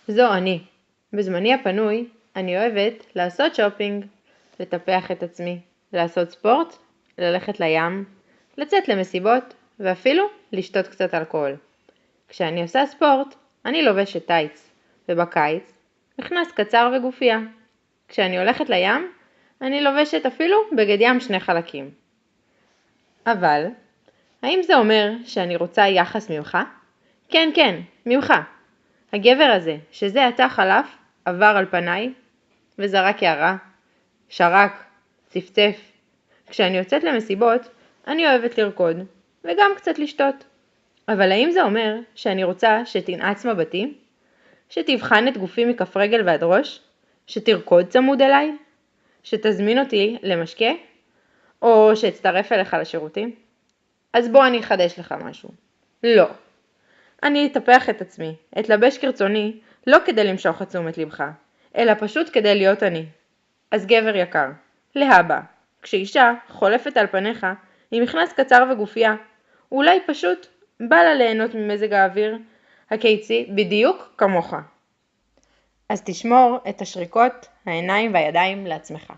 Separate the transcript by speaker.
Speaker 1: זו אני. בזמני הפנוי אני אוהבת לעשות שופינג, לטפח את עצמי, לעשות ספורט, ללכת לים, לצאת למסיבות ואפילו לשתות קצת אלכוהול. כשאני עושה ספורט אני לובשת טייץ, ובקיץ מכנס קצר וגופייה. כשאני הולכת לים אני לובשת אפילו בגד ים 2 חלקים. אבל האם זה אומר שאני רוצה יחס ממך? כן, כן, ממך. הגבר הזה, שזה עתה חלף, עבר על פניי וזרק הערה, שרק, צפצף. כשאני יוצאת למסיבות, אני אוהבת לרקוד וגם קצת לשתות. אבל האם זה אומר שאני רוצה שתנעץ מבטי? שתבחן את גופי מכף רגל ועד ראש? שתרקוד צמוד אליי? שתזמין אותי למשקה? או שאצטרף אליך לשירותים? אז בוא אני אחדש לך משהו. לא. אני אטפח את עצמי, אתלבש כרצוני, לא כדי למשוך את תשומת לבך, אלא פשוט כדי להיות אני. אז גבר יקר, להבא, כשאישה חולפת על פניך עם מכנס קצר וגופייה, אולי פשוט בא לה ליהנות ממזג האוויר הקיצי בדיוק כמוך. אז תשמור את השריקות, העיניים והידיים לעצמך.